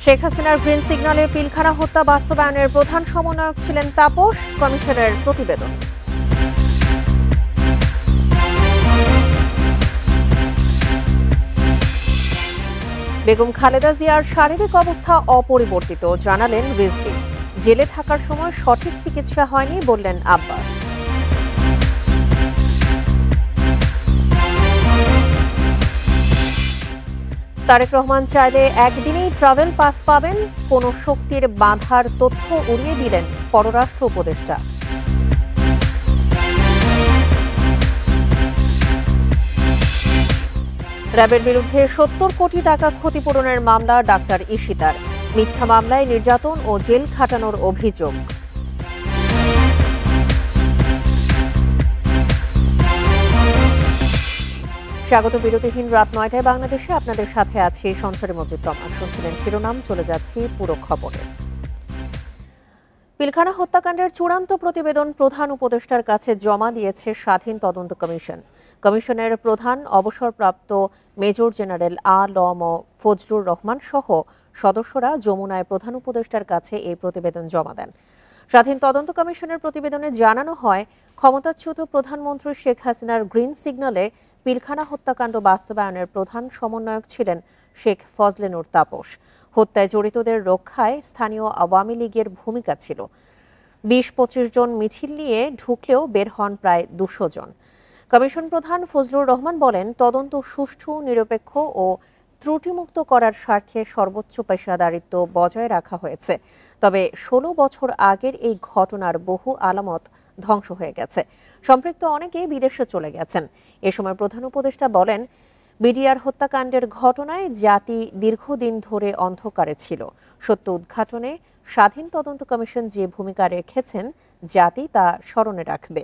শেখ হাসিনার গ্রিন সিগন্যালে পিলখানা হত্যা বাস্তবায়নের প্রধান সমন্বয়ক ছিলেন তাপস, কমিশনের প্রতিবেদন। বেগম খালেদা জিয়ার শারীরিক অবস্থা অপরিবর্তিত, জানালেন রিজভী। জেলে থাকার সময় সঠিক চিকিৎসা হয়নি বললেন আব্বাস। তারেক রহমান চাইলে একদিনেই ট্রাভেল পাস পাবেন, কোন শক্তির বাধার তথ্য উড়িয়ে দিলেন পররাষ্ট্র উপদেষ্টা। র্যাবের বিরুদ্ধে ৭০ কোটি টাকা ক্ষতিপূরণের মামলা ডাক্তার ঈশিতার। মিথ্যা মামলায় নির্যাতন ও জেল খাটানোর অভিযোগ। স্বাগত বিরতিহীন রাত ৯টায় বাংলাদেশে আপনাদের সাথে আছি সঞ্চারী মজিদ তমা। শুনছিলেন শিরোনাম, চলে যাচ্ছি পুরো খবরে। পিলখানা হত্যাকাণ্ডের চূড়ান্ত প্রতিবেদন প্রধান উপদেষ্টার কাছে জমা দিয়েছে স্বাধীন তদন্ত কমিশন। কমিশনের প্রধান অবসরপ্রাপ্ত মেজর জেনারেল আ.ল.ম ফজলুর রহমান সহ সদস্যরা যমুনায় প্রধান উপদেষ্টার কাছে এই প্রতিবেদন জমা দেন। স্বাধীন তদন্ত কমিশনের প্রতিবেদনে জানানো হয়, ক্ষমতাচ্যুত প্রধানমন্ত্রী শেখ হাসিনার গ্রিন সিগন্যালে পিলখানা হত্যাকাণ্ড বাস্তবায়নের প্রধান সমন্বয়ক ছিলেন শেখ ফজলে নূর তাপস। হত্যায় জড়িতদের রক্ষায় স্থানীয় আওয়ামী লীগের ভূমিকা ছিল। ২০-২৫ জন মিছিল নিয়ে ঢুকলেও বের হন প্রায় ২০০ জন। কমিশন প্রধান ফজলুর রহমান বলেন, তদন্ত সুষ্ঠু, নিরপেক্ষ ও ত্রুটিমুক্ত করার স্বার্থে সর্বোচ্চ পেশাদারিত্ব বজায় রাখা হয়েছে। তবে ১৬ বছর আগের এই ঘটনার বহু আলামত ধ্বংস হয়ে গেছে। সম্পৃক্ত অনেকে বিদেশে চলে গেছেন। এ সময় প্রধান উপদেষ্টা বলেন, বিডিআর হত্যাকাণ্ডের ঘটনায় জাতি দীর্ঘদিন ধরে অন্ধকারে ছিল। সত্য উদ্ঘাটনে স্বাধীন তদন্ত কমিশন যে ভূমিকা রেখেছেন, জাতি তা স্মরণে রাখবে।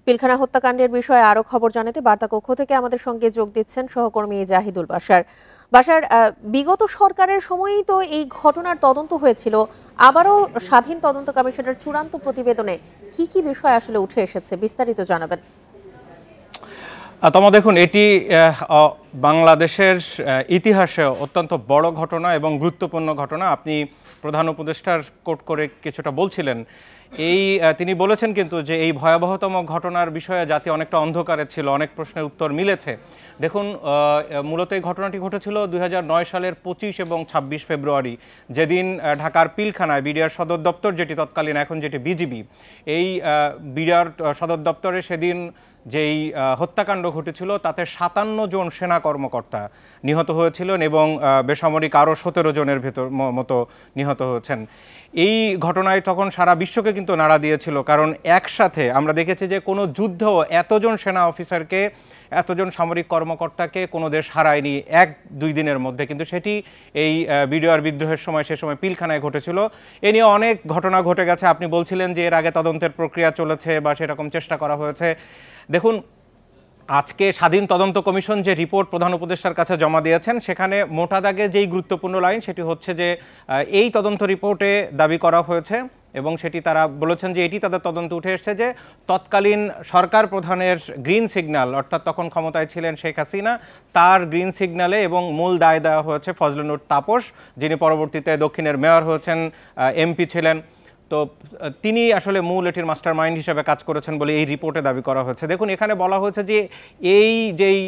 পিলখানা হত্যাকাণ্ডের বিষয়ে আরো খবর জানাতে বার্তা কক্ষ থেকে আমাদের সঙ্গে যোগ দিচ্ছেন সহকর্মী জাহিদুল বাশার। বিগত সরকারের সময়ই তো এই ঘটনার তদন্ত হয়েছিল। আবারও স্বাধীন তদন্ত কমিশনের চূড়ান্ত প্রতিবেদনে কি কি বিষয় আসলে উঠে এসেছে, বিস্তারিত জানাবেন। তোমার দেখুন, এটি বাংলাদেশের ইতিহাসে অত্যন্ত বড় ঘটনা এবং গুরুত্বপূর্ণ ঘটনা। আপনি প্রধান উপদেষ্টার কোট করে কিছুটা বলছিলেন, তিনি বলেছেন কিন্তু যে এই ভয়াবহতম ঘটনার বিষয়ে জাতি অনেকটা অন্ধকারে ছিল, অনেক প্রশ্নের উত্তর মিলেছে। দেখুন, মূলত এই ঘটনাটি ঘটেছিল ২০০৯ সালের ২৫ এবং ২৬ ফেব্রুয়ারি, যেদিন ঢাকার পিলখানায় বিডিআর সদর দপ্তর, যেটি তৎকালীন এখন যেটি বিজিবি, এই বিডিআর সদর দপ্তরে সেদিন যেই হত্যাকাণ্ড ঘটেছিল তাতে ৫৭ জন সেনা কর্মকর্তা নিহত হয়েছিলেন এবং বেসামরিক আরও ১৭ জনের মতো নিহত হয়েছেন। এই ঘটনায় তখন সারা বিশ্বকে কিন্তু নাড়া দিয়েছিল, কারণ একসাথে আমরা দেখেছি যে কোনো যুদ্ধেও এতজন সেনা অফিসারকে, এতজন সামরিক কর্মকর্তাকে কোনো দেশ হারায়নি ১-২ দিনের মধ্যে। কিন্তু সেটি এই বিডিআর বিদ্রোহের সময়, সে সময় পিলখানায় ঘটেছিল। এ নিয়ে অনেক ঘটনা ঘটে গেছে। আপনি বলছিলেন যে এর আগে তদন্তের প্রক্রিয়া চলেছে বা সেরকম চেষ্টা করা হয়েছে। দেখুন, আজকে স্বাধীন তদন্ত কমিশন যে রিপোর্ট প্রধান উপদেষ্টার কাছে জমা দিয়েছেন, সেখানে মোটা দাগে যেই গুরুত্বপূর্ণ লাইন সেটি হচ্ছে যে এই তদন্ত রিপোর্টে দাবি করা হয়েছে এবং সেটি তারা বলেছেন যে এটি তাদের তদন্ত উঠে এসেছে যে তৎকালীন সরকার প্রধানের গ্রিন সিগন্যাল, অর্থাৎ তখন ক্ষমতায় ছিলেন শেখ হাসিনা, তার গ্রিন সিগন্যালে এবং মূল দায় দেওয়া হয়েছে ফজলে নূর তাপস, যিনি পরবর্তীতে দক্ষিণের মেয়র হয়েছেন, এমপি ছিলেন। তো তিনি আসলে মূল এটির মাস্টার মাইন্ড হিসেবে কাজ করেছেন বলে এই রিপোর্টে দাবি করা হয়েছে। দেখুন, এখানে বলা হয়েছে যে যেই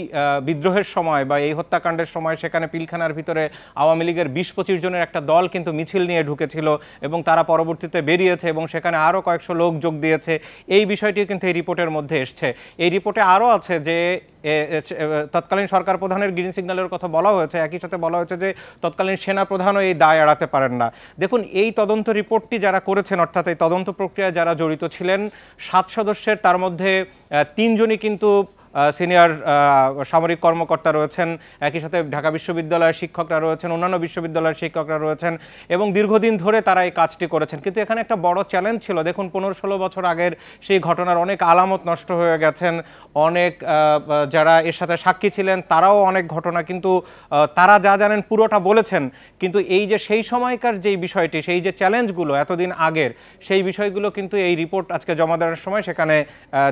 বিদ্রোহের সময় বা এই হত্যাকাণ্ডের সময় সেখানে পিলখানার ভিতরে আওয়ামী লীগের ২০-২৫ জনের একটা দল কিন্তু মিছিল নিয়ে ঢুকেছিল এবং তারা পরবর্তীতে বেরিয়েছে এবং সেখানে আরও কয়েকশো লোক যোগ দিয়েছে। এই বিষয়টিও কিন্তু এই রিপোর্টের মধ্যে এসছে। এই রিপোর্টে আরও আছে যে তৎকালীন সরকার প্রধানের গ্রিন সিগন্যালের কথা বলা হয়েছে, একই সাথে বলা হয়েছে যে তৎকালীন সেনা প্রধানও এই দায় এড়াতে পারেন না। দেখুন, এই তদন্ত রিপোর্টটি যারা করেছেন, অর্থাৎ এই তদন্ত প্রক্রিয়ায় যারা জড়িত ছিলেন ৭ সদস্যের, তার মধ্যে ৩ জনই কিন্তু সিনিয়র সামরিক কর্মকর্তা রয়েছেন, একই সাথে ঢাকা বিশ্ববিদ্যালয়ের শিক্ষকরা রয়েছেন, অন্যান্য বিশ্ববিদ্যালয়ের শিক্ষকরা রয়েছেন এবং দীর্ঘদিন ধরে তারা এই কাজটি করেছেন। কিন্তু এখানে একটা বড় চ্যালেঞ্জ ছিল। দেখুন, ১৫-১৬ বছর আগের সেই ঘটনার অনেক আলামত নষ্ট হয়ে গেছেন। অনেক যারা এর সাথে সাক্ষী ছিলেন তারাও অনেক ঘটনা কিন্তু তারা যা জানেন পুরোটা বলেছেন। কিন্তু এই যে সেই সময়কার যেই বিষয়টি, সেই যে চ্যালেঞ্জগুলো এতদিন আগের, সেই বিষয়গুলো কিন্তু এই রিপোর্ট আজকে জমা দেওয়ার সময় সেখানে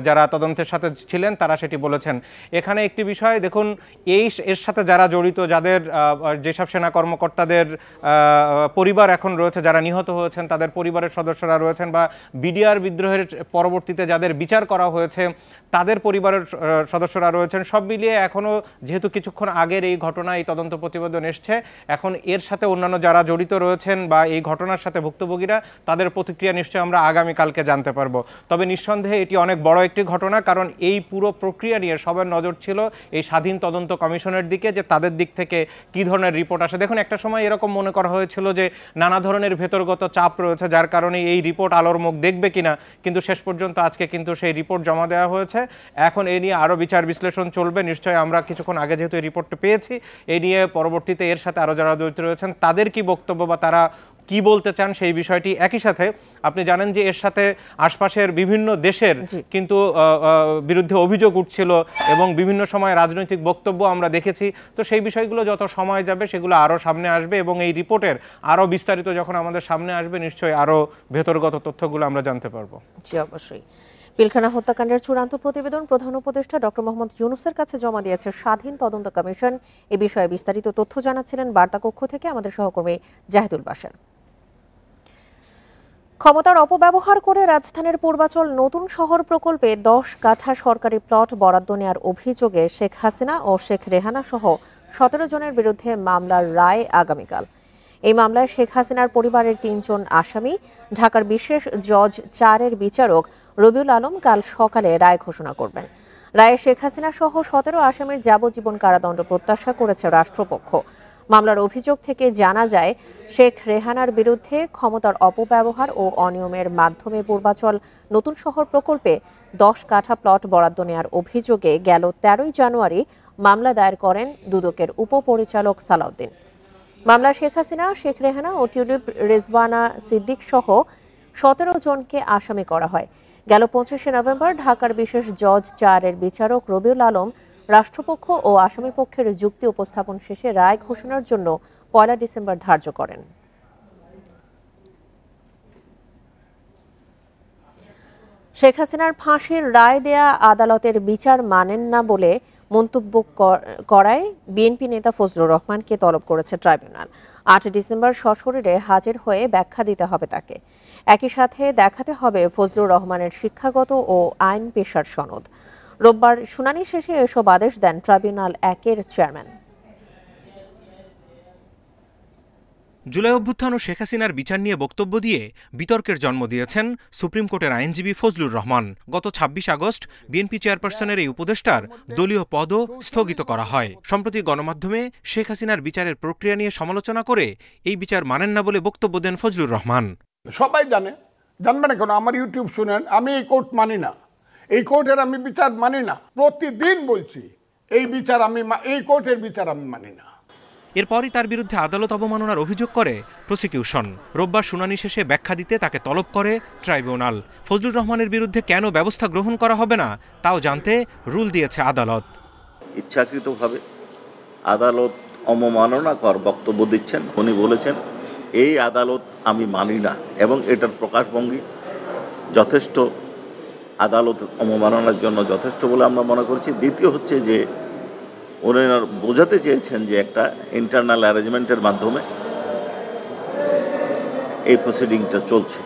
যারা তদন্তের সাথে ছিলেন তারা সেটি বলেছেন। বলেছেন। এখানে একটি বিষয় দেখুন, এর সাথে যারা জড়িত, যাদের যেসব সেনা কর্মকর্তাদের পরিবার এখন রয়েছে, যারা নিহত হয়েছেন তাদের পরিবারের সদস্যরা রয়েছেন, বা বিডিআর বিদ্রোহের পরবর্তীতে যাদের বিচার করা হয়েছে তাদের পরিবারের সদস্যরা রয়েছেন, সব মিলিয়ে এখনও যেহেতু কিছুক্ষণ আগের এই ঘটনা, এই তদন্ত প্রতিবেদন এসছে, এখন এর সাথে অন্যান্য যারা জড়িত রয়েছেন বা এই ঘটনার সাথে ভুক্তভোগীরা, তাদের প্রতিক্রিয়া নিশ্চয়ই আমরা আগামীকালকে জানতে পারবো। তবে নিঃসন্দেহে এটি অনেক বড় একটি ঘটনা, কারণ এই পুরো প্রক্রিয়া নিয়ে সবার নজর ছিল এই স্বাধীন তদন্ত কমিশনের দিকে, যে তাদের দিক থেকে কী ধরনের রিপোর্ট আসে। দেখুন, একটা সময় এরকম মনে করা হয়েছিল যে নানা ধরনের ভেতরগত চাপ রয়েছে, যার কারণে এই রিপোর্ট আলোর মুখ দেখবে কিনা, কিন্তু শেষ পর্যন্ত আজকে কিন্তু সেই রিপোর্ট জমা দেওয়া হয়েছে। এখন এই নিয়ে আরও বিচার বিশ্লেষণ চলবে। নিশ্চয়ই আমরা কিছুক্ষণ আগে যেহেতু এই রিপোর্টটা পেয়েছি, এই নিয়ে পরবর্তীতে এর সাথে আরও যারা জড়িত রয়েছেন তাদের কি বক্তব্য বা তারা কি বলতে চান সেই বিষয়টি। একই সাথে আপনি জানেন যে এর সাথে আশপাশের বিভিন্ন দেশের কিন্তু বিরুদ্ধে অভিযোগ উঠছিল এবং বিভিন্ন সময় রাজনৈতিক বক্তব্য আমরা দেখেছি। তো সেই বিষয়গুলো যত সময় যাবে সেগুলো আরও সামনে আসবে এবং এই রিপোর্টের আরও বিস্তারিত যখন আমাদের সামনে আসবে নিশ্চয়ই আরও ভেতরগত তথ্যগুলো আমরা জানতে পারবো। জি, অবশ্যই। পিলখানা হত্যাকাণ্ডের চূড়ান্ত প্রতিবেদন প্রধান উপদেষ্টা ডক্টর মোহাম্মদ ইউনূসের কাছে জমা দিয়েছে স্বাধীন তদন্ত কমিশন। এ বিষয়ে বিস্তারিত তথ্য জানাচ্ছিলেন বার্তা কক্ষ থেকে আমাদের সহকর্মী জাহিদুল বাশার। ক্ষমতার অপব্যবহার করে রাজধানীর পূর্বাচল নতুন শহর প্রকল্পে 10 কাঠা সরকারি প্লট বরাদ্দ নেওয়ার অভিযোগে শেখ হাসিনা ও শেখ রেহানা সহ 17 জনের বিরুদ্ধে মামলার রায় আগামীকাল। এই মামলায় শেখ হাসিনার পরিবারের 3 জন আসামি ঢাকার বিশেষ জজ 4-এর বিচারক রবিউল আলম কাল সকালে রায় ঘোষণা করবেন। রায়ে শেখ হাসিনা সহ 17 আসামির যাবজ্জীবন কারাদণ্ড প্রত্যাশা করেছে রাষ্ট্রপক্ষ। মামলার অভিযোগ থেকে জানা যায়, শেখ রেহানার বিরুদ্ধে ক্ষমতার অপব্যবহার ও অনিয়মের মাধ্যমে পূর্বাচল নতুন শহর প্রকল্পে 10 কাঠা প্লট বরাদ্দ নেওয়ার অভিযোগে গেল 13 জানুয়ারি মামলা দায়ের করেন দুদকের উপপরিচালক সালাউদ্দিন। মামলায় শেখ হাসিনা, শেখ রেহানা ও টিউলিপ রেজওয়ানা সিদ্দিক সহ 17 জনকে আসামি করা হয়। গেল 25শে নভেম্বর ঢাকার বিশেষ জজ 4-এর বিচারক রবিউল আলম রাষ্ট্রপক্ষ ও আসামিপক্ষের যুক্তি উপস্থাপন শেষে রায় ঘোষণার জন্য 1 ডিসেম্বর ধার্য করেন। শেখ হাসিনার ফাঁসির রায় দেয়া আদালতের বিচার মানেন না বলে মন্তব্য করায় বিএনপি নেতা ফজলুর রহমানকে তলব করেছে ট্রাইব্যুনাল। 8 ডিসেম্বর সশরীরে হাজির হয়ে ব্যাখ্যা দিতে হবে তাকে। একই সাথে দেখাতে হবে ফজলুর রহমানের শিক্ষাগত ও আইন পেশার সনদ। রোববার শুনানি শেষে এসব আদেশ দেন ট্রাইব্যুনাল 1-এর চেয়ারম্যান। জুলাই অভ্যুত্থান ও শেখ হাসিনার বিচার নিয়ে বক্তব্য দিয়ে বিতর্কের জন্ম দিয়েছেন সুপ্রিম কোর্টের আইনজীবী ফজলুর রহমান। গত 26 আগস্ট বিএনপি চেয়ারপারসনের এই উপদেষ্টার দলীয় পদও স্থগিত করা হয়। সম্প্রতি গণমাধ্যমে শেখ হাসিনার বিচারের প্রক্রিয়া নিয়ে সমালোচনা করে এই বিচার মানেন না বলে বক্তব্য দেন ফজলুর রহমান। সবাই জানবে না কেন, আমার ইউটিউব শুনেন, আমি এই কোর্ট মানি না, এই কোর্টের আমি বিচার মানি না। প্রতিদিন বলছি এই কোর্টের বিচার আমি মানি না। এরপরই তার বিরুদ্ধে আদালত অবমাননার অভিযোগ করে প্রসিকিউশন। রোববার শুনানি শেষে ব্যাখ্যা দিতে তাকে তলব করে ট্রাইব্যুনাল। ফজলুর রহমানের বিরুদ্ধে কেন ব্যবস্থা গ্রহণ করা হবে না তাও জানতে রুল দিয়েছে আদালত। ইচ্ছাকৃতভাবে আদালত অবমাননাকর বক্তব্য দিচ্ছেন। উনি বলেছেন এই আদালত আমি মানি না, এবং এটার প্রকাশভঙ্গি যথেষ্ট, আদালত অবমাননার জন্য যথেষ্ট বলে আমরা মনে করছি। দ্বিতীয় হচ্ছে যে ওনারা বোঝাতে চেয়েছেন যে একটা ইন্টারনাল অ্যারেঞ্জমেন্টের মাধ্যমে এই প্রসিডিংটা চলছে।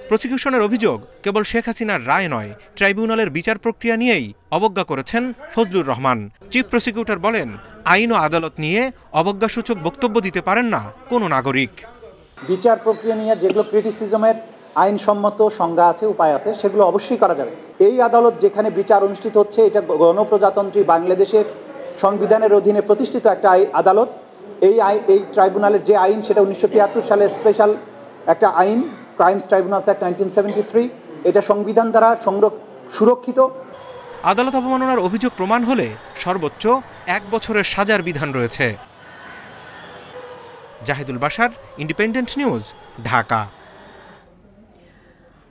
প্রসিকিউশনের অভিযোগ কেবল শেখ হাসিনার রায় নয়, ট্রাইব্যুনালের বিচার প্রক্রিয়া নিয়েই অবজ্ঞা করেছেন ফজলুর রহমান। চিফ প্রসিকিউটর বলেন, আইন ও আদালত নিয়ে অবজ্ঞাসূচক বক্তব্য দিতে পারেন না কোনো নাগরিক। বিচার প্রক্রিয়া নিয়ে যেগুলো ক্রিটিসিজমের আইনসম্মত সংজ্ঞা আছে, উপায় আছে, সেগুলো অবশ্যই করা যাবে। এই আদালত যেখানে বিচার অনুষ্ঠিত হচ্ছে, এটা গণপ্রজাতন্ত্রী বাংলাদেশের সংবিধানের অধীনে প্রতিষ্ঠিত একটা আদালত। এই ট্রাইব্যুনালের যে আইন, সেটা 1973 সালের স্পেশাল একটা আইন, ক্রাইমস ট্রাইব্যুনালস অ্যাক্ট 1973। এটা সংবিধান দ্বারা সুরক্ষিত। আদালত অবমাননার অভিযোগ প্রমাণ হলে সর্বোচ্চ 1 বছরের সাজার বিধান রয়েছে। Zahidul Bashar, independent news, Dhaka.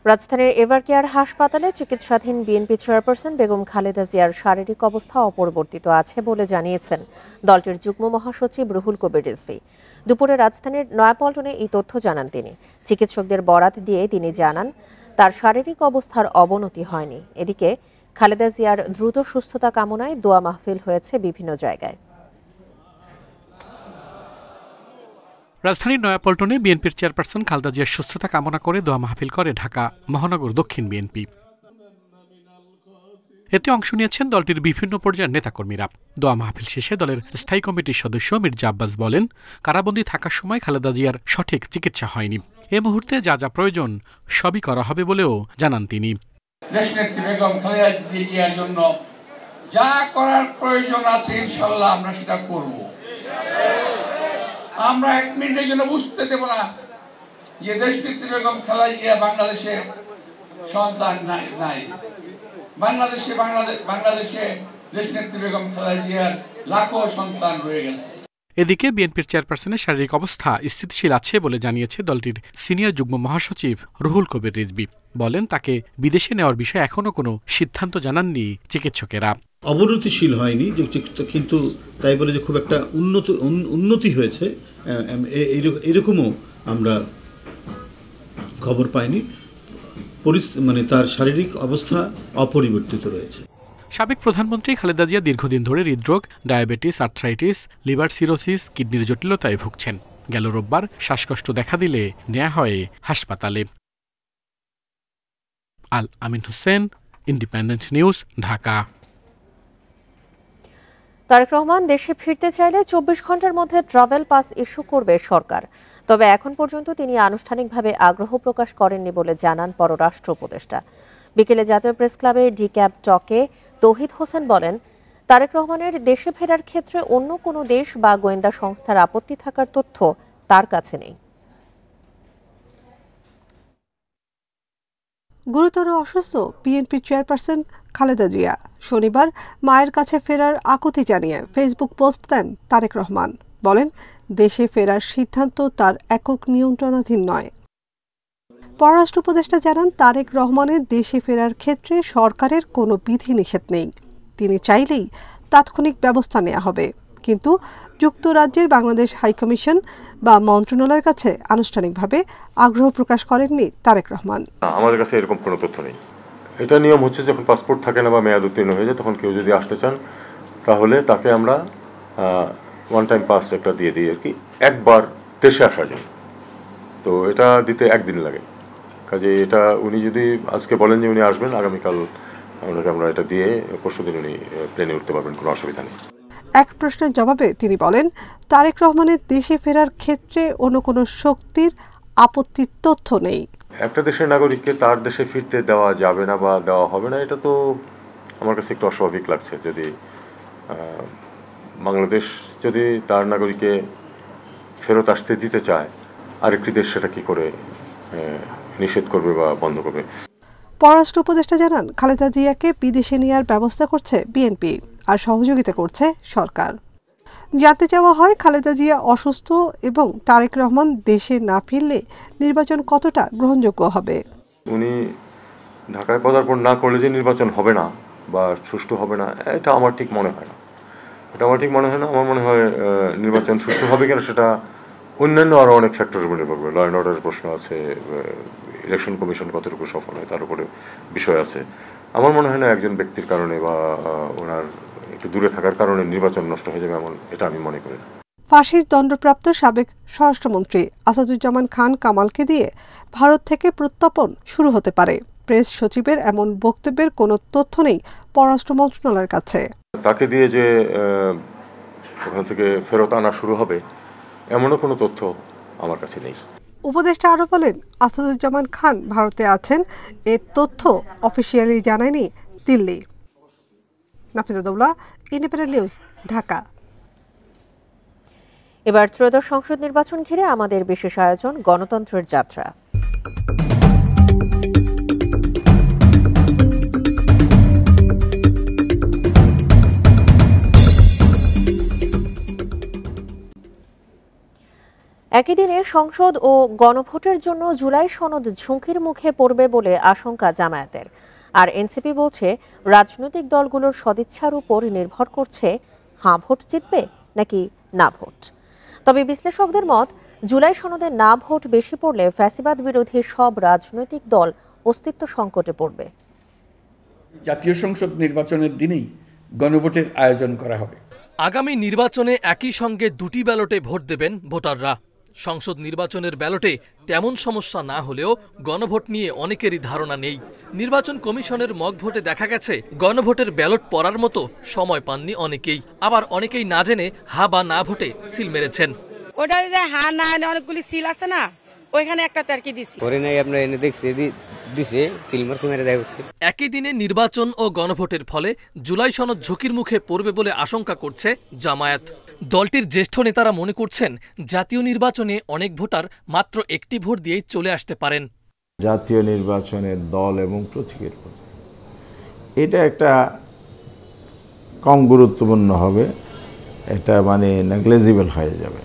রাজধানীর এভারকেয়ার হাসপাতালে চিকিৎসাধীন বিএনপি চেয়ারপারসন বেগম খালেদা জিয়ার শারীরিক অবস্থা অপরিবর্তিত আছে বলে জানিয়েছেন দলটির যুগ্ম মহাসচিব রুহুল কবির রিজভী। দুপুরে রাজধানীর নয়াপল্টনে এই তথ্য জানান তিনি। চিকিৎসকদের বরাত দিয়ে তিনি জানান, তার শারীরিক অবস্থার অবনতি হয়নি। এদিকে খালেদা জিয়ার দ্রুত সুস্থতা কামনায় দোয়া মাহফিল হয়েছে বিভিন্ন জায়গায়। রাজধানীর নয়াপল্টনে বিএনপির চেয়ারপারসন খালেদা জিয়ার সুস্থতা কামনা করে দোয়া মাহফিল করে ঢাকা মহানগর দক্ষিণ বিএনপি। এতে অংশ নিয়েছেন দলটির বিভিন্ন পর্যায়ের নেতাকর্মীরা। দোয়া মাহফিল শেষে দলের স্থায়ী কমিটির সদস্য মির্জা আব্বাস বলেন, কারাবন্দী থাকার সময় খালেদা জিয়ার সঠিক চিকিৎসা হয়নি। এ মুহূর্তে যা যা প্রয়োজন সবই করা হবে বলেও জানান তিনি। দেশনেত্রী বেগম খালেদা জিয়ার জন্য যা করার প্রয়োজন আছে ইনশাআল্লাহ আমরা সেটা করব। আমরা এক মিনিটের জন্য বুঝতে দেব না যে দেশনেত্রী বেগম খালেদা জিয়া বাংলাদেশে সন্তান নাই। বাংলাদেশে দেশনেত্রী বেগম খালেদা জিয়ার লাখো সন্তান রয়ে গেছে। এদিকে বিএনপির চেয়ারপারসনের শারীরিক অবস্থা স্থিতিশীল আছে বলে জানিয়েছে দলটির সিনিয়র যুগ্ম মহাসচিব রুহুল কবির রিজভী। বলেন, তাকে বিদেশে নেওয়ার বিষয়ে এখনো কোনো সিদ্ধান্ত জানাননি চিকিৎসকেরা। অবনতিশীল হয়নি, কিন্তু তাই বলে যে খুব একটা উন্নতি হয়েছে এরকমও আমরা খবর পাইনি। তার শারীরিক অবস্থা অপরিবর্তিত রয়েছে। সাবেক প্রধানমন্ত্রী খালেদা জিয়া দীর্ঘদিন ধরে হৃদরোগ, ডায়াবেটিস, আর্থ্রাইটিস, লিভার সিরোসিস, কিডনির জটিলতায় ভুগছেন। গেল রোববার শ্বাসকষ্ট দেখা দিলে নেওয়া হয় হাসপাতালে। আল আমিন হোসেন, ইন্ডিপেন্ডেন্ট নিউজ, ঢাকা। তারেক রহমান দেশে ফিরতে চাইলে 24 ঘন্টার মধ্যে ট্রাভেল পাস ইস্যু করবে সরকার। তবে এখন পর্যন্ত তিনি আনুষ্ঠানিকভাবে আগ্রহ প্রকাশ করেননি বলে জানান পররাষ্ট্র উপদেষ্টা। বিকেলে জাতীয় প্রেস ক্লাবে ডিক্যাব টকে তৌহিদ হোসেন বলেন, তারেক রহমানের দেশে ফেরার ক্ষেত্রে অন্য কোনো দেশ বা গোয়েন্দা সংস্থার আপত্তি থাকার তথ্য তার কাছে নেই। গুরুতর অসুস্থ বিএনপি চেয়ারপারসন খালেদা জিয়া শনিবার মায়ের কাছে ফেরার আকুতি জানিয়ে ফেসবুক পোস্ট দেন তারেক রহমান। বলেন, দেশে ফেরার সিদ্ধান্ত তার একক নিয়ন্ত্রণাধীন নয়। পররাষ্ট্র উপদেষ্টা জানান, তারেক রহমানের দেশে ফেরার ক্ষেত্রে সরকারের কোনো বিধিনিষেধ নেই। তিনি চাইলেই তাৎক্ষণিক ব্যবস্থা নেওয়া হবে, কিন্তু যুক্তরাজ্যের বাংলাদেশ হাইকমিশন বা মন্ত্রণালয়ের কাছে আনুষ্ঠানিকভাবে আগ্রহ প্রকাশ করেননি তারেক রহমান। আমাদের কাছে এরকম কোনো তথ্য নেই। এটা নিয়ম হচ্ছে, যখন পাসপোর্ট থাকে না বা মেয়াদ উত্তীর্ণ হয়ে যায়, তখন কেউ যদি আসতে চান তাহলে তাকে আমরা ওয়ান টাইম পাস একটা দিয়ে দিই আর কি, একবার দেশে আসার জন্য। তো এটা দিতে একদিন লাগে। কাজে এটা উনি যদি আজকে বলেন যে উনি আসবেন, আগামীকাল ওনাকে আমরা এটা দিয়ে পরশুদিন উনি প্লেনে উঠতে পারবেন, কোনো অসুবিধা নেই। এক প্রশ্নের জবাবে তিনি বলেন, তারেক রহমানের দেশে ফেরার ক্ষেত্রে অন্য কোনো শক্তির আপত্তির তথ্য নেই। একটা দেশের নাগরিককে তার দেশে ফিরতে দেওয়া যাবে না বা দেওয়া হবে না, এটা তো আমার কাছে একটু অস্বাভাবিক লাগছে। যদি বাংলাদেশ যদি তার নাগরিককে ফেরত আসতে দিতে চায়, আরেকটি দেশ সেটা কি করে নিষেধ করবে বা বন্ধ করবে? পররাষ্ট্র উপদেষ্টা জানান, খালেদা জিয়াকে বিদেশে নেওয়ার ব্যবস্থা করছে বিএনপি আর সহযোগিতা করছে সরকার। জানতে চাওয়া হয়, খালেদা জিয়া অসুস্থ এবং তারেক রহমান দেশে না ফিরলে নির্বাচন কতটা গ্রহণযোগ্য হবে। উনি ঢাকায় পদার্পণ না করলে যে নির্বাচন হবে না বা সুষ্ঠু হবে না, এটা আমার ঠিক মনে হয় না। আমার মনে হয় নির্বাচন সুষ্ঠু হবে কিনা সেটা অন্যান্য আরও অনেক ফ্যাক্টরের উপর নির্ভর করবে। ল অ্যান্ড অর্ডারের প্রশ্ন আছে, ইলেকশন কমিশন কতটুকু সফল হয় তার উপরে বিষয় আছে। আমার মনে হয় না একজন ব্যক্তির কারণে বা ওনার একটু দূরে থাকার কারণে নির্বাচন নষ্ট হয়ে যাবে, এমন এটা আমি মনে করি না। ফাঁসির দণ্ডপ্রাপ্ত সাবেক স্বরাষ্ট্রমন্ত্রী আসাদুজ্জামান খান কামালকে দিয়ে ভারত থেকে প্রত্যর্পণ শুরু হতে পারে। প্রেস সচিবের এমন বক্তব্যের কোনো তথ্য নেই পররাষ্ট্র মন্ত্রণালয়ের কাছে। তাকে দিয়ে যে ওখান থেকে ফেরত আনা শুরু হবে এমনও কোনো তথ্য আমার কাছে নেই। উপদেষ্টা আরও বলেন, আসাদুজ্জামান খান ভারতে আছেন, এর তথ্য অফিসিয়ালি জানায়নি দিল্লি। Nafiza Daula, independent news, Dhaka. এবার ত্রয়োদশ সংসদ নির্বাচন ঘিরে আমাদের বিশেষ আয়োজন গণতন্ত্রের যাত্রা। একই দিনে সংসদ ও গণভোটের জন্য জুলাই সনদ ঝুঁকির মুখে পড়বে বলে আশঙ্কা জামায়াতের। আর এনসিপি বলছে, রাজনৈতিক দলগুলোর সদিচ্ছার উপর নির্ভর করছে হ্যাঁ ভোট জিতবে নাকি না ভোট। তবে বিশ্লেষকদের মত, জুলাই সনদে না ভোট বেশি পড়লে ফ্যাসিবাদ বিরোধী সব রাজনৈতিক দল অস্তিত্ব সংকটে পড়বে। জাতীয় সংসদ নির্বাচনের দিনেই গণভোটের আয়োজন করা হবে। আগামী নির্বাচনে একই সঙ্গে দুটি ব্যালটে ভোট দেবেন ভোটাররা। সংসদ নির্বাচনের ব্যালটে তেমন সমস্যা না হলেও গণভোট নিয়ে অনেকেরই ধারণা নেই। নির্বাচন কমিশনের মক ভোটে দেখা গেছে গণভোটের ব্যালট পড়ার মতো সময় পাননি অনেকেই, আবার অনেকেই না জেনে হা বা না ভোটে সিল মেরেছেন। ওটা যে হা না অনেকগুলি সিল আছে না, ওইখানে একটা তারকি দিছি করে নাই আপনারা এনে দেখছি দিছে সিল মারছে মেরে দেয়। একই দিনে নির্বাচন ও গণভোটের ফলে জুলাই সনদ ঝুঁকির মুখে পড়বে বলে আশঙ্কা করছে জামায়াত। দলটির জ্যেষ্ঠ নেতারা মনে করছেন জাতীয় নির্বাচনে অনেক ভোটার মাত্র একটি ভোট দিয়েই চলে আসতে পারেন। জাতীয় নির্বাচনের দল এবং প্রতীকের প্রতি এটা একটা কম গুরুত্বপূর্ণ হবে, এটা মানে নেগলেজিবল হয়ে যাবে।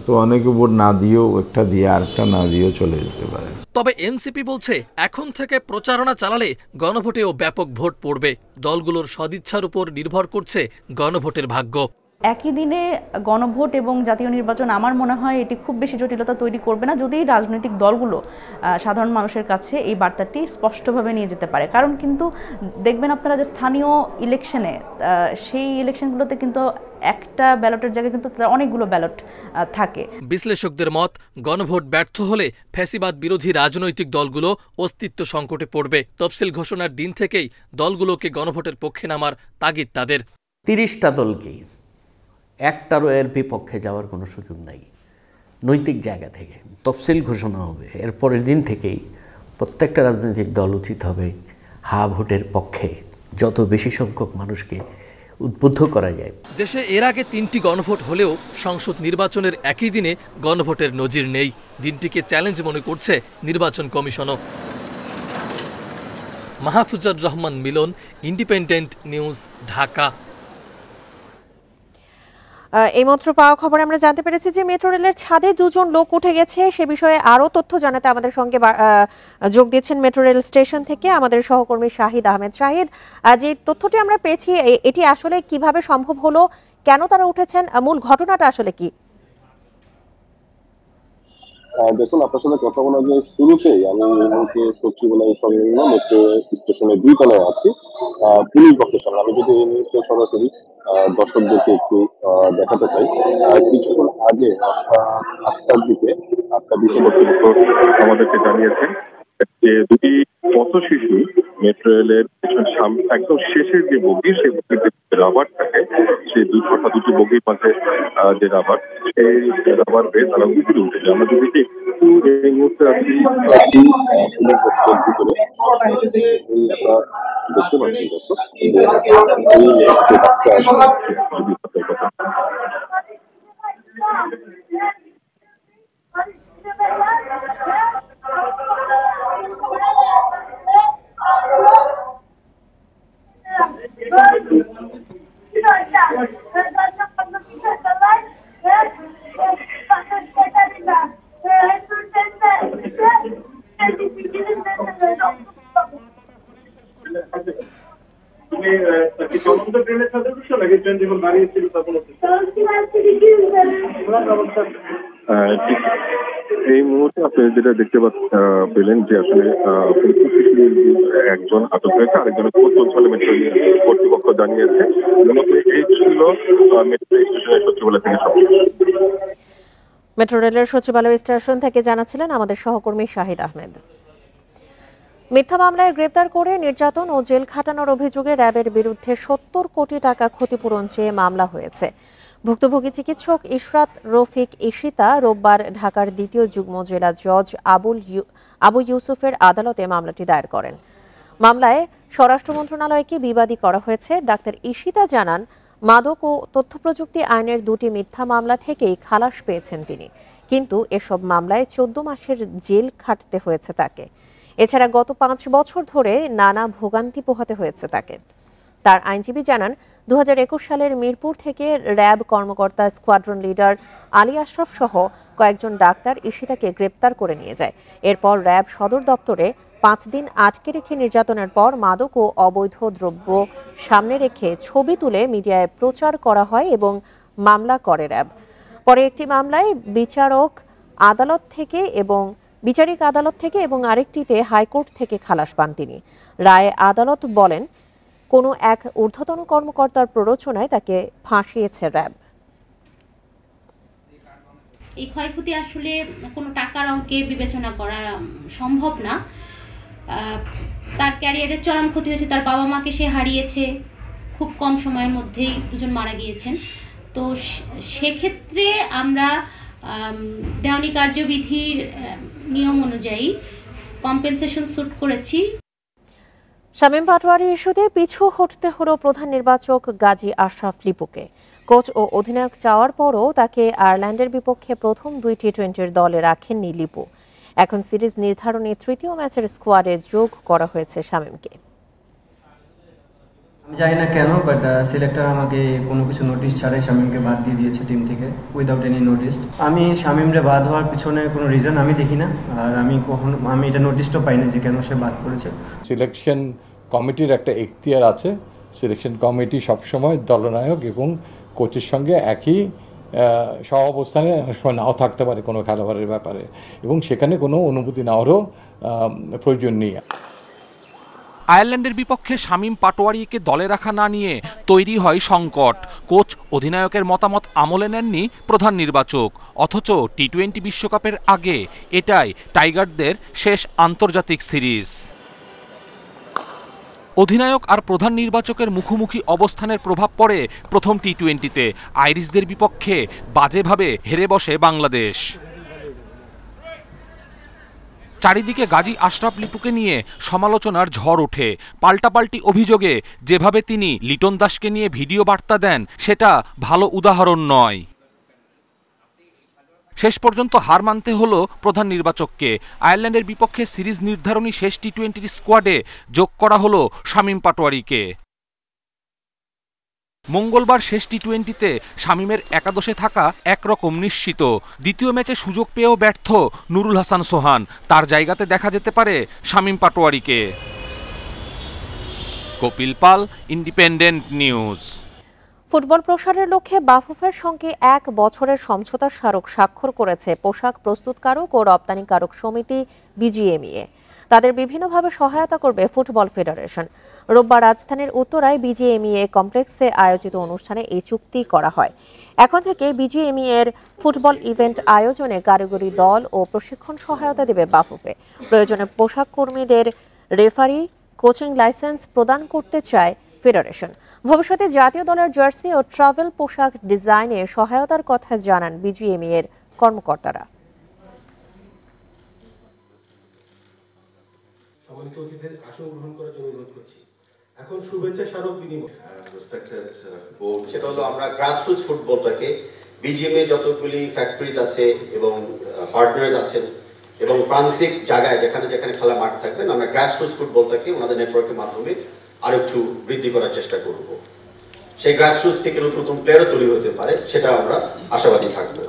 তো অনেকে ভোট না দিয়েও একটা দিয়ে আরেকটা না দিয়েও চলে যেতে পারে। তবে এনসিপি বলছে এখন থেকে প্রচারণা চালালে গণভোটেও ব্যাপক ভোট পড়বে। দলগুলোর সদিচ্ছার উপর নির্ভর করছে গণভোটের ভাগ্য। একই দিনে গণভোট এবং জাতীয় নির্বাচন আমার মনে হয় এটি খুব বেশি জটিলতা তৈরি করবে না, যদি রাজনৈতিক দলগুলো সাধারণ মানুষের কাছে এই বার্তাটি স্পষ্টভাবে নিয়ে যেতে পারে। কারণ কিন্তু দেখবেন আপনারা যে স্থানীয় ইলেকশনে সেই ইলেকশনগুলোতে কিন্তু একটা ব্যালটের জায়গায় কিন্তু অনেকগুলো ব্যালট থাকে। বিশ্লেষকদের মত, গণভোট ব্যর্থ হলে ফ্যাসিবাদ বিরোধী রাজনৈতিক দলগুলো অস্তিত্ব সংকটে পড়বে। তফসিল ঘোষণার দিন থেকেই দলগুলোকে গণভোটের পক্ষে নামার তাগিদ তাদের। 30টা দলকেই একটারও এর বিপক্ষে যাওয়ার কোনো সুযোগ নাই। নৈতিক জায়গা থেকে তফসিল ঘোষণা হবে, এর পরের দিন থেকেই প্রত্যেকটা রাজনৈতিক দল উচিত হবে হা ভোটের পক্ষে যত বেশি সংখ্যক মানুষকে উদ্বুদ্ধ করা যায়। দেশে এর আগে 3টি গণভোট হলেও সংসদ নির্বাচনের একই দিনে গণভোটের নজির নেই। দিনটিকে চ্যালেঞ্জ মনে করছে নির্বাচন কমিশনও। মাহফুজুর রহমান মিলন, ইন্ডিপেন্ডেন্ট নিউজ, ঢাকা। এইমাত্র পাওয়া খবরে আমরা জানতে পেরেছি যে মেট্রো রেলের ছাদে 2 জন লোক উঠে গেছে। সে বিষয়ে আরও তথ্য জানাতে আমাদের সঙ্গে যোগ দিচ্ছেন মেট্রো রেল স্টেশন থেকে আমাদের সহকর্মী শাহিদ আহমেদ। শাহিদ, যে তথ্যটি আমরা পেয়েছি এটি আসলে কিভাবে সম্ভব হলো, কেন তারা উঠেছেন, মূল ঘটনাটা আসলে কি? দেখুন, আপনার সাথে কথা বলার যে শুরুতেই আমি সচিবালয় সংলগ্ন মেট্রো স্টেশনের 2 তলায় আছি পুলিশ বক্সের সামনে। আমি যদি এই মুহূর্তে সরাসরি দর্শকদেরকে একটু দেখাতে চাই, কিছুক্ষণ আগে 8টার দিকে 8:20 আমাদেরকে জানিয়েছেন যে 2টি পথ শিশু মেট্রো রেলের একদম শেষের যে বগি, সেই বগির যে রাবার থাকে, সেই 2টি বগির মাঝে যে রাবার, সেই রাবার বেয়ে তারা উপরে উঠে যায়। আমরা যদি একটু এই মুহূর্তে আছি পুলিশ বক্সের ভিতরে, দেখতে পাচ্ছি দর্শক এই মুহূর্তে আপনি যেটা দেখতে পেলেন যে আসলে একজন আটক হয়েছে, আরেকজনের খোঁজ চলছে বলে মেট্রো কর্তৃপক্ষ জানিয়েছে। এই ছিল মেট্রো স্টেশনের সচিবালয় থেকে সব। মেট্রো রেলের সচিবালয় স্টেশন থেকে জানাচ্ছিলেন আমাদের সহকর্মী শাহিদ আহমেদ। মিথ্যা মামলায় গ্রেপ্তার করে নির্যাতন ও জেল খাটানোর অভিযোগে র্যাবের বিরুদ্ধে 70 কোটি টাকা ক্ষতিপূরণ চেয়ে মামলা হয়েছে। ভুক্তভোগী চিকিৎসক ইশরাত রফিক ঈশিতা রোববার ঢাকার 2য় যুগ্ম জেলা জজ আবু ইউসুফের আদালতে মামলাটি দায়ের করেন। মামলায় স্বরাষ্ট্র মন্ত্রণালয়কে বিবাদী করা হয়েছে। ডাক্তার ঈশিতা জানান, মাদক ও তথ্যপ্রযুক্তি আইনের 2টি মিথ্যা মামলা থেকেই খালাস পেয়েছেন তিনি, কিন্তু এসব মামলায় 14 মাসের জেল খাটতে হয়েছে তাকে। এছাড়া গত 5 বছর ধরে নানা ভোগান্তি পোহাতে হয়েছে তাকে। তার আইনজীবী জানান, 2021 সালের মিরপুর থেকে র্যাব কর্মকর্তা স্কোয়াড্রন লিডার আলী আশরাফ সহ কয়েকজন ডাক্তার ঈশিতাকে গ্রেপ্তার করে নিয়ে যায়। এরপর র্যাব সদর দপ্তরে 5 দিন আটকে রেখে নির্যাতনের পর মাদক ও অবৈধ দ্রব্য সামনে রেখে ছবি তুলে মিডিয়ায় প্রচার করা হয় এবং মামলা করে র্যাব। পরে একটি মামলায় বিচারিক আদালত থেকে এবং আরেকটিতে হাইকোর্ট থেকে খালাস পান তিনি। রায়ে আদালত বলেন, কোনো এক ঊর্ধ্বতন কর্মকর্তার প্ররোচনায় তাকে ফাঁসিয়েছে র্যাব। এই ক্ষয়ক্ষতি আসলে কোনো টাকার অঙ্কে বিবেচনা করা সম্ভব না। তার ক্যারিয়ারের চরম ক্ষতি হয়েছে, তার বাবা মাকে সে হারিয়েছে, খুব কম সময়ের মধ্যেই দুজন মারা গিয়েছেন। তো সেক্ষেত্রে আমরা দেওয়ানি কার্যবিধির নিয়ম অনুযায়ী কম্পেনসেশন স্যুট করেছি। শামীম পাটোয়ারি ইস্যুতে পিছু হটতে হলো প্রধান নির্বাচক গাজী আশরাফ লিপুকে। কোচ ও অধিনায়ক চাওয়ার পরও তাকে আয়ারল্যান্ডের বিপক্ষে প্রথম 2 টি-20 দলে রাখেননি লিপু। এখন সিরিজ নির্ধারণী তৃতীয় ম্যাচের স্কোয়াডে যোগ করা হয়েছে শামীমকে। আমি জানি না কেন, বাট সিলেক্টর আমাকে কোনো কিছু নোটিশ ছাড়াই শামীমকে বাদ দিয়ে দিয়েছে টিম থেকে, উইদাউট এনি নোটিস। আমি শামীমরে বাদ হওয়ার পিছনে কোনো রিজন আমি দেখি না, আর আমি এটা নোটিশও পাইনি যে কেন সে বাদ করেছে। সিলেকশন কমিটির একটা এখতিয়ার আছে। সিলেকশন কমিটি সবসময় দলনায়ক এবং কোচের সঙ্গে একই সহাবস্থানে নাও থাকতে পারে কোনো খেলোয়াড়ের ব্যাপারে, এবং সেখানে কোনো অনুমতি নেওয়ারও প্রয়োজন নেই। আয়ারল্যান্ডের বিপক্ষে শামীম পাটোয়ারিকে দলে রাখা না নিয়ে তৈরি হয় সংকট। কোচ অধিনায়কের মতামত আমলে নেননি প্রধান নির্বাচক, অথচ টি-20 বিশ্বকাপের আগে এটাই টাইগারদের শেষ আন্তর্জাতিক সিরিজ। অধিনায়ক আর প্রধান নির্বাচকের মুখোমুখি অবস্থানের প্রভাব পড়ে প্রথম টি-20-তে। আইরিশদের বিপক্ষে বাজেভাবে হেরে বসে বাংলাদেশ। চারিদিকে গাজী আশরাফ লিপুকে নিয়ে সমালোচনার ঝড় ওঠে। পাল্টাপাল্টি অভিযোগে যেভাবে তিনি লিটন দাসকে নিয়ে ভিডিও বার্তা দেন সেটা ভালো উদাহরণ নয়। শেষ পর্যন্ত হার মানতে হলো প্রধান নির্বাচককে। আয়ারল্যান্ডের বিপক্ষে সিরিজ নির্ধারণী শেষ টি-20 স্কোয়াডে যোগ করা হলো শামীম পাটোয়ারিকে। মঙ্গলবার শেষ টি-20-তে শামীমের একাদশে থাকা একরকম নিশ্চিত। দ্বিতীয় ম্যাচে সুযোগ পেয়েও ব্যর্থ নুরুল হাসান সোহান, তার জায়গাতে দেখা যেতে পারে শামীম পাটোয়ারিকে। কপিল পাল, ইন্ডিপেন্ডেন্ট নিউজ। ফুটবল প্রসারের লক্ষ্যে বাফুফের সঙ্গে 1 বছরের সমঝোতা স্মারক স্বাক্ষর করেছে পোশাক প্রস্তুতকারক ও রপ্তানিকারক সমিতি বিজিএমইএ। তাদের বিভিন্নভাবে সহায়তা করবে ফুটবল ফেডারেশন। রোববার রাজধানীর উত্তরায় বিজিএমইএ কমপ্লেক্সে আয়োজিত অনুষ্ঠানে এই চুক্তি করা হয়। এখন থেকে বিজিএমইএর ফুটবল ইভেন্ট আয়োজনে কারিগরি দল ও প্রশিক্ষণ সহায়তা দেবে বাফুফে। প্রয়োজনে পোশাক কর্মীদের রেফারি, কোচিং লাইসেন্স প্রদান করতে চায় ফেডারেশন। ভবিষ্যতে জাতীয় দলের জার্সি ও ট্রাভেল পোশাক ডিজাইনে সহায়তার কথা জানান বিজিএমইএর কর্মকর্তারা। সম্মানিত অতিথিদের আসন গ্রহণ করার জন্য অনুরোধ করছি। এখন শুভেচ্ছা স্মারক বিনিময়। সেটা হলো আমরা গ্রাসরুটস ফুটবলটাকে বিজিএমএ যতগুলি ফ্যাক্টরিজ আছে এবং পার্টনার্স আছেন এবং প্রান্তিক জায়গায় যেখানে যেখানে খেলা মাঠ থাকবেন, আমরা গ্রাসরুটস ফুটবলটাকে ওনাদের নেটওয়ার্কের মাধ্যমে আরো একটু বৃদ্ধি করার চেষ্টা করব। সেই গ্রাসরুটস থেকে নতুন নতুন প্লেয়ারও তৈরি হতে পারে, সেটা আমরা আশাবাদী থাকবো।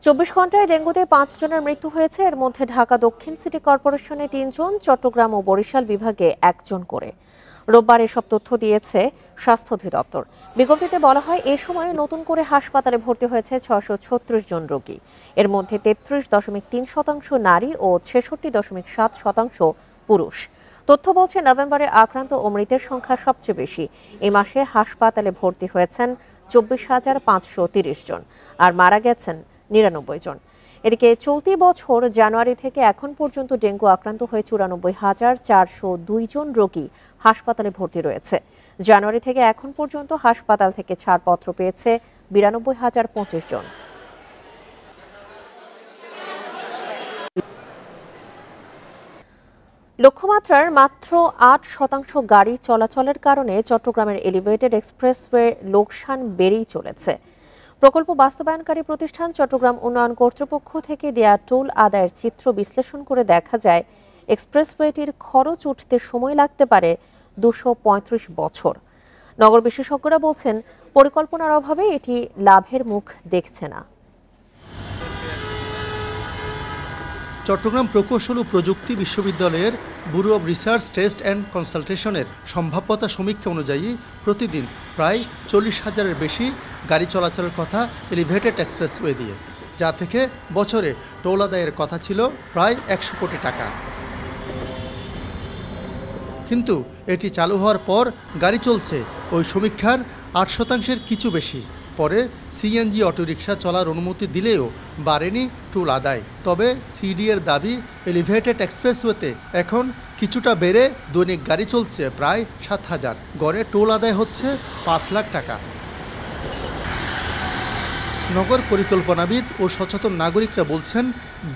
24 ঘন্টায় ডেঙ্গুতে 5 জনের মৃত্যু হয়েছে। এর মধ্যে ঢাকা দক্ষিণ সিটি কর্পোরেশনে 3 জন, চট্টগ্রাম ও বরিশাল বিভাগে 1 জন করে। রোববার এসব তথ্য দিয়েছে স্বাস্থ্য অধিদপ্তর। বিজ্ঞপ্তিতে বলা হয় এ সময় নতুন করে হাসপাতালে ভর্তি হয়েছে 636 জন রোগী। এর মধ্যে 33.3% নারী ও 66.7% পুরুষ। তথ্য বলছে নভেম্বরে আক্রান্ত ও মৃতের সংখ্যা সবচেয়ে বেশি। এই মাসে হাসপাতালে ভর্তি হয়েছেন 24,530 জন আর মারা গেছেন 99 জন। এদিকে চলতি বছর জানুয়ারি থেকে এখন পর্যন্ত ডেঙ্গু আক্রান্ত হয়ে 94,402 জন রোগী হাসপাতালে ভর্তি রয়েছে। জানুয়ারি থেকে এখন পর্যন্ত হাসপাতাল থেকে ছাড়পত্র পেয়েছে 92,025 জন। লক্ষ্যমাত্রার মাত্র 8% গাড়ি চলাচলের কারণে চট্টগ্রামের এলিভেটেড এক্সপ্রেসওয়ে লোকসান বেড়েই চলেছে। প্রকল্প বাস্তবায়নকারী প্রতিষ্ঠান চট্টগ্রাম উন্নয়ন কর্তৃপক্ষ থেকে দেয়া টোল আদায়ের চিত্র বিশ্লেষণ করে দেখা যায় এক্সপ্রেসওয়েটির খরচ উঠতে সময় লাগতে পারে 235 বছর। নগর বিশেষজ্ঞরা বলছেন পরিকল্পনার অভাবে এটি লাভের মুখ দেখছে না। চট্টগ্রাম প্রকৌশল ও প্রযুক্তি বিশ্ববিদ্যালয়ের bureau of research test and কনসালটেশনের সম্ভাব্যতা সমীক্ষা অনুযায়ী প্রতিদিন প্রায় 40,000-এর বেশি গাড়ি চলাচলের কথা এলিভেটেড এক্সপ্রেসওয়ে দিয়ে, যা থেকে বছরে টোল আদায়ের কথা ছিল প্রায় 100 কোটি টাকা। কিন্তু এটি চালু হওয়ার পর গাড়ি চলছে ওই সমীক্ষার 8%-এর কিছু বেশি। পরে সিএনজি অটোরিকশা চলার অনুমতি দিলেও বাড়েনি টোল আদায়। তবে সিডিএর দাবি এলিভেটেড এক্সপ্রেসওয়েতে এখন কিছুটা বেড়ে দৈনিক গাড়ি চলছে প্রায় 7,000, গড়ে টোল আদায় হচ্ছে 5 লাখ টাকা। নগর পরিকল্পনাবিদ ও সচেতন নাগরিকরা বলছেন,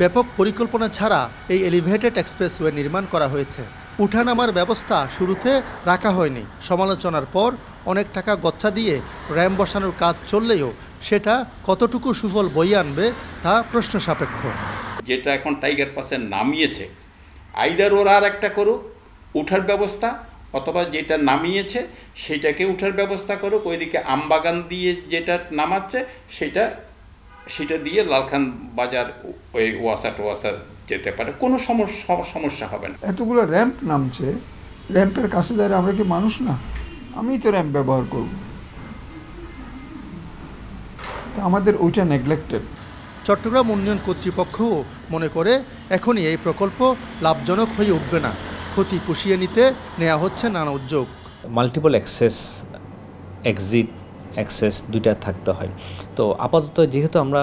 ব্যাপক পরিকল্পনা ছাড়া এই এলিভেটেড এক্সপ্রেসওয়ে নির্মাণ করা হয়েছে। উঠানামার ব্যবস্থা শুরুতে রাখা হয়নি। সমালোচনার পর অনেক টাকা গচ্চা দিয়ে র্যাম বসানোর কাজ চললেও সেটা কতটুকু সুফল বয়ে আনবে তা প্রশ্ন সাপেক্ষ। যেটা এখন টাইগার পাসে নামিয়েছে, আইদার ওরা আর একটা করুক উঠার ব্যবস্থা, অথবা যেটা নামিয়েছে সেটাকে উঠার ব্যবস্থা করুক। ওইদিকে আমবাগান দিয়ে যেটা নামাচ্ছে সেটা দিয়ে লালখান বাজার ওই ওয়াসার যেতে পারে, কোনো সমস্যা হবে না। এতগুলো র্যাম্প নামছে, র্যাম্পের কাছে দাঁড়িয়ে আমরা কি মানুষ না? আমি তো র্যাম্প ব্যবহার করব, আমাদের ওইটা নেগলেক্টেড। চট্টগ্রাম উন্নয়ন কর্তৃপক্ষও মনে করে এখনই এই প্রকল্প লাভজনক হয়ে উঠবে না। ক্ষতি পুষিয়ে নিতে নেওয়া হচ্ছে নানা উদ্যোগ। মাল্টিপল অ্যাক্সেস, এক্সিট অ্যাক্সেস দুইটা থাকতে হয়। তো আপাতত যেহেতু আমরা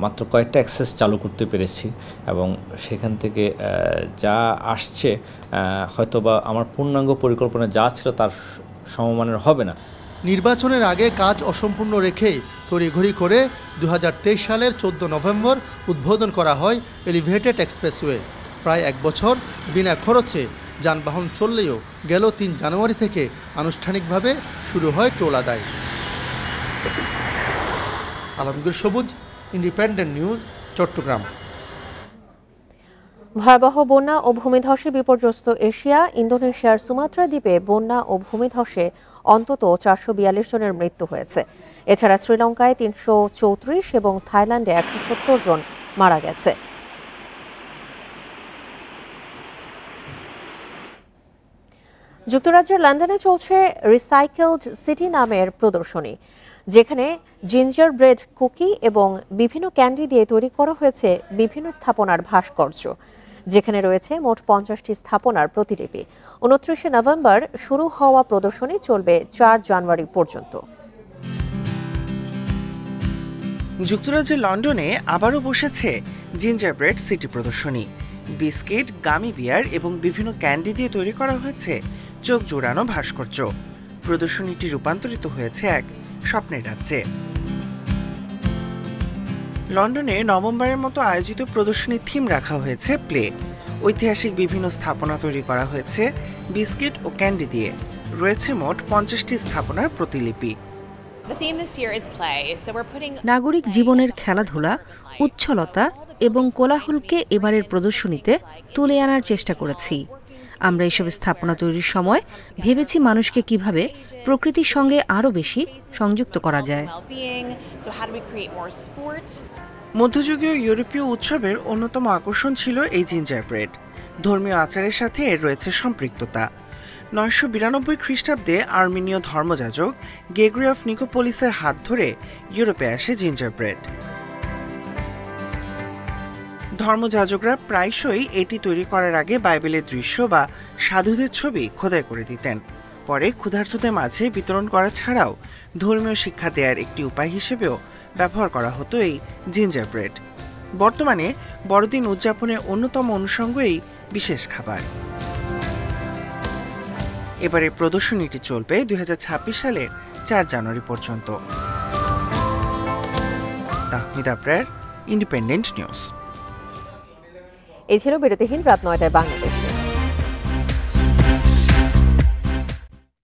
মাত্র কয়েকটা অ্যাক্সেস চালু করতে পেরেছি এবং সেখান থেকে যা আসছে হয়তোবা আমার পূর্ণাঙ্গ পরিকল্পনা যা ছিল তার সমমানের হবে না। নির্বাচনের আগে কাজ অসম্পূর্ণ রেখেই তড়িঘড়ি করে 2023 সালের 14 নভেম্বর উদ্বোধন করা হয় এলিভেটেড এক্সপ্রেসওয়ে। প্রায় 1 বছর বিনা খরচে যানবাহন চললেও গেল 3 জানুয়ারি থেকে আনুষ্ঠানিকভাবে শুরু হয় টোল আদায়। আলমগীর সবুজ, ইন্ডিপেন্ডেন্ট নিউজ, চট্টগ্রাম। ভয়াবহ বন্যা ও ভূমিধসে বিপর্যস্ত এশিয়া, ইন্দোনেশিয়ার সুমাত্রা দ্বীপে বন্যা ও ভূমিধসে অন্তত 442 জনের মৃত্যু হয়েছে। এছাড়া শ্রীলঙ্কায় 334 এবং থাইল্যান্ডে 170 জন মারা গেছে। যুক্তরাজ্যের লন্ডনে চলছে রিসাইকেলড সিটি নামের প্রদর্শনী, যেখানে জিঞ্জার ব্রেড কুকি এবং বিভিন্ন ক্যান্ডি দিয়ে তৈরি করা হয়েছে বিভিন্ন স্থাপনার ভাস্কর্য, যেখানে রয়েছে মোট 50টি স্থাপনার প্রতিলিপি। 29 নভেম্বর শুরু হওয়া প্রদর্শনী চলবে 4 জানুয়ারি পর্যন্ত। যুক্তরাজ্যের লন্ডনে আবারও বসেছে জিঞ্জার ব্রেড সিটি প্রদর্শনী। বিস্কিট, গামি বিয়ার এবং বিভিন্ন ক্যান্ডি দিয়ে তৈরি করা হয়েছে চোখ জোড়ানো ভাস্কর্য। প্রদর্শনীটি রূপান্তরিত হয়েছে এক স্বপ্নের রাজ্যে। লন্ডনে নভেম্বরের মতো আয়োজিত প্রদর্শনীর থিম রাখা হয়েছে প্লে। ঐতিহাসিক বিভিন্ন স্থাপনা তৈরি করা হয়েছে বিস্কিট ও ক্যান্ডি দিয়ে। রয়েছে মোট 50টি স্থাপনার প্রতিলিপি। নাগরিক জীবনের খেলাধুলা, উচ্ছলতা এবং কোলাহলকে এবারের প্রদর্শনীতে তুলে আনার চেষ্টা করেছি। আমরা এসব স্থাপনা তৈরির সময় ভেবেছি মানুষকে কিভাবে প্রকৃতির সঙ্গে আরও বেশি সংযুক্ত করা যায়। মধ্যযুগীয় ইউরোপীয় উৎসবের অন্যতম আকর্ষণ ছিল এই জিঞ্জার ব্রেড। ধর্মীয় আচারের সাথে এর রয়েছে সম্পৃক্ততা। 992 খ্রিস্টাব্দে আর্মেনীয় ধর্মযাজক গ্রেগরি অফ নিকোপলিসের হাত ধরে ইউরোপে আসে জিঞ্জার ব্রেড। ধর্মযাজকরা প্রায়শই এটি তৈরি করার আগে বাইবেলের দৃশ্য বা সাধুদের ছবি খোদাই করে দিতেন। পরে ক্ষুধার্তদের মাঝে বিতরণ করা ছাড়াও ধর্মীয় শিক্ষা দেওয়ার একটি উপায় হিসেবেও ব্যবহার করা হতো এই জিঞ্জার ব্রেড। বর্তমানে বড়দিন উদযাপনের অন্যতম অনুষঙ্গ এই বিশেষ খাবার। এবারে প্রদর্শনীটি চলবে 2026 সালের 4 জানুয়ারি পর্যন্ত। Tahmid Abrar, independent news. এই ছিল বিরতিহীন রাত 9টায় বাংলাদেশ।